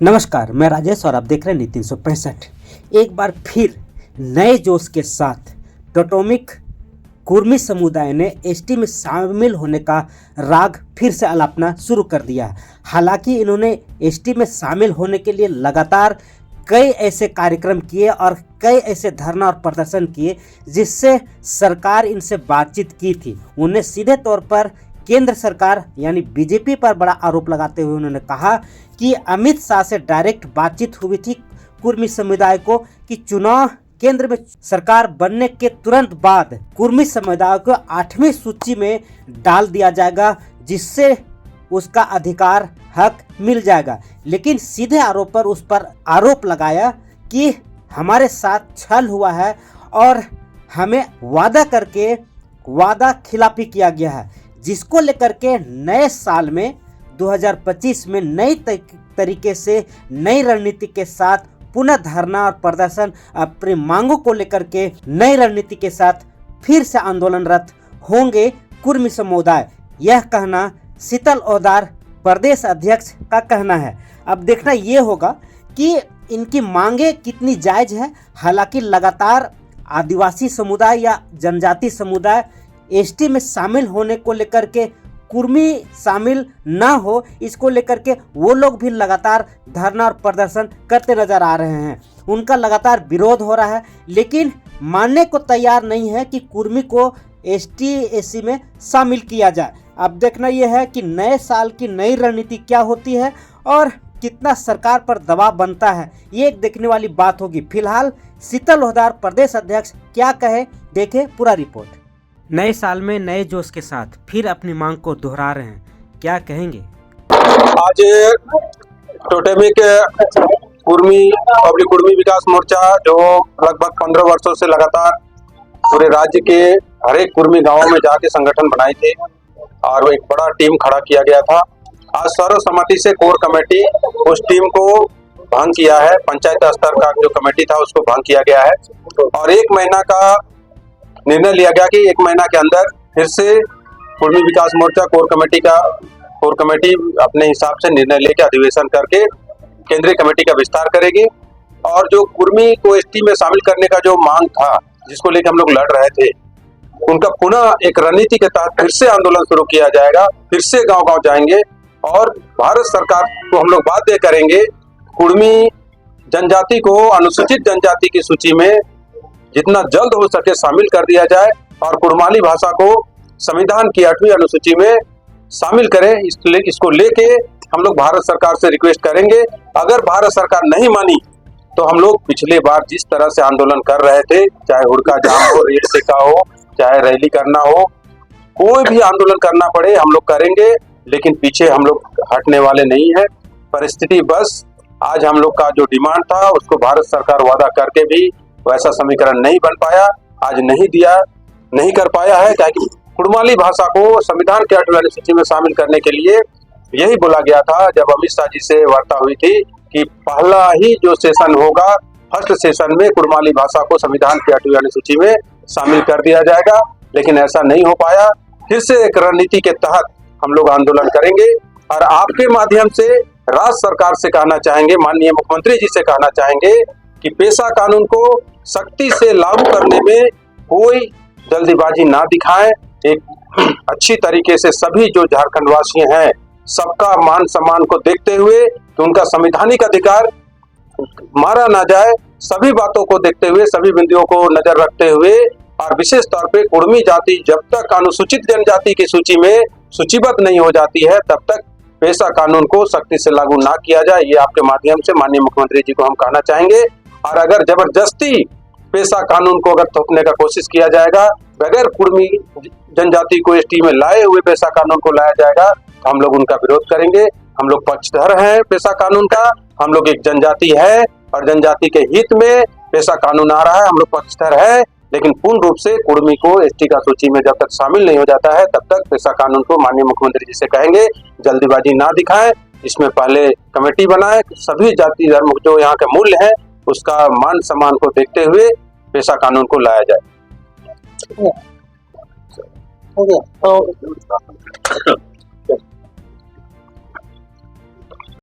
नमस्कार, मैं राजेश और आप देख रहे हैं नीति 365। एक बार फिर नए जोश के साथ टोटोमिक कुर्मी समुदाय ने एसटी में शामिल होने का राग फिर से अलापना शुरू कर दिया। हालांकि इन्होंने एसटी में शामिल होने के लिए लगातार कई ऐसे कार्यक्रम किए और कई ऐसे धरना और प्रदर्शन किए जिससे सरकार इनसे बातचीत की थी। उन्हें सीधे तौर पर केंद्र सरकार यानी बीजेपी पर बड़ा आरोप लगाते हुए उन्होंने कहा कि अमित शाह से डायरेक्ट बातचीत हुई थी कुर्मी समुदाय को कि चुनाव केंद्र में सरकार बनने के तुरंत बाद कुर्मी समुदाय को 8वीं सूची में डाल दिया जाएगा, जिससे उसका अधिकार हक मिल जाएगा। लेकिन सीधे आरोप पर उस पर आरोप लगाया कि हमारे साथ छल हुआ है और हमें वादा करके वादा खिलाफी किया गया है, जिसको लेकर के नए साल में 2025 में नई तरीके से नई रणनीति के साथ पुनः धरना और प्रदर्शन अपनी मांगों को लेकर के नई रणनीति के साथ फिर से आंदोलनरत होंगे कुर्मी समुदाय। यह कहना शीतल ओदार प्रदेश अध्यक्ष का कहना है। अब देखना ये होगा कि इनकी मांगे कितनी जायज है। हालांकि लगातार आदिवासी समुदाय या जनजाति समुदाय एसटी में शामिल होने को लेकर के कुर्मी शामिल ना हो, इसको लेकर के वो लोग भी लगातार धरना और प्रदर्शन करते नजर आ रहे हैं। उनका लगातार विरोध हो रहा है, लेकिन मानने को तैयार नहीं है कि कुर्मी को एसटी एसी में शामिल किया जाए। अब देखना यह है कि नए साल की नई रणनीति क्या होती है और कितना सरकार पर दबाव बनता है, ये एक देखने वाली बात होगी। फिलहाल शीतल ओदार प्रदेश अध्यक्ष क्या कहे, देखें पूरा रिपोर्ट। नए साल में नए जोश के साथ फिर अपनी मांग को दोहरा रहे हैं, क्या कहेंगे? आज टोटेमिक पब्लिक कुर्मी विकास मोर्चा जो लगभग 15 वर्षों से लगातार पूरे राज्य के हर एक कुर्मी गांवों में जाके संगठन बनाए थे और एक बड़ा टीम खड़ा किया गया था। आज सर्वसम्मति से कोर कमेटी उस टीम को भंग किया है। पंचायत स्तर का जो कमेटी था उसको भंग किया गया है और 1 महीना का निर्णय लिया गया कि 1 महीना के अंदर फिर से कुर्मी विकास मोर्चा कोर कमेटी अपने हिसाब से निर्णय लेकर अधिवेशन करके केंद्रीय कमेटी का विस्तार करेगी और जो कुर्मी को एसटी में शामिल करने का जो मांग था, जिसको लेकर हम लोग लड़ रहे थे, उनका पुनः एक रणनीति के तहत फिर से आंदोलन शुरू किया जाएगा। फिर से गांव-गांव जाएंगे और भारत सरकार को हम लोग बाध्य करेंगे कुर्मी जनजाति को अनुसूचित जनजाति की सूची में जितना जल्द हो सके शामिल कर दिया जाए और कुड़माली भाषा को संविधान की 8वीं अनुसूची में शामिल करें। इसको लेके हम लोग भारत सरकार से रिक्वेस्ट करेंगे। अगर भारत सरकार नहीं मानी तो हम लोग पिछले बार जिस तरह से आंदोलन कर रहे थे, चाहे हुड़का जाम हो, रेल सेका हो, चाहे रैली करना हो, कोई भी आंदोलन करना पड़े हम लोग करेंगे, लेकिन पीछे हम लोग हटने वाले नहीं है। परिस्थिति बस आज हम लोग का जो डिमांड था उसको भारत सरकार वादा करके भी वैसा समीकरण नहीं बन पाया, आज नहीं कर पाया है। क्या कि कुड़माली भाषा को संविधान के 8वीं अनुसूची में शामिल करने के लिए यही बोला गया था जब अमित शाह जी से वार्ता हुई थी कि पहला ही जो सेशन होगा, फर्स्ट सेशन में कुड़माली भाषा को संविधान की 8वीं अनुसूची में शामिल कर दिया जाएगा, लेकिन ऐसा नहीं हो पाया। फिर से एक रणनीति के तहत हम लोग आंदोलन करेंगे और आपके माध्यम से राज्य सरकार से कहना चाहेंगे, माननीय मुख्यमंत्री जी से कहना चाहेंगे कि पेशा कानून को सख्ती से लागू करने में कोई जल्दीबाजी ना दिखाएं। एक अच्छी तरीके से सभी जो झारखंड वासी हैं सबका मान सम्मान को देखते हुए कि उनका संवैधानिक अधिकार मारा ना जाए, सभी बातों को देखते हुए, सभी बिंदुओं को नजर रखते हुए और विशेष तौर पे कुर्मी जाति जब तक अनुसूचित जनजाति की सूची में सूचीबद्ध नहीं हो जाती है तब तक पेशा कानून को सख्ती से लागू ना किया जाए। ये आपके माध्यम से माननीय मुख्यमंत्री जी को हम कहना चाहेंगे। और अगर जबरदस्ती पेशा कानून को अगर थोपने का कोशिश किया जाएगा, बगैर कुर्मी जनजाति को एसटी में लाए हुए पेशा कानून को लाया जाएगा, तो हम लोग उनका विरोध करेंगे। हम लोग पक्षधर हैं पेशा कानून का, हम लोग एक जनजाति है और जनजाति के हित में पेशा कानून आ रहा है, हम लोग पक्षधर है। लेकिन पूर्ण रूप से कुर्मी को एसटी का सूची में जब तक शामिल नहीं हो जाता है तब तक पेशा कानून को माननीय मुख्यमंत्री जी से कहेंगे जल्दीबाजी ना दिखाएं, इसमें पहले कमेटी बनाए, सभी जाति धर्म जो यहाँ के मूल्य हैं उसका मान सम्मान को देखते हुए पेशा कानून को लाया जाए।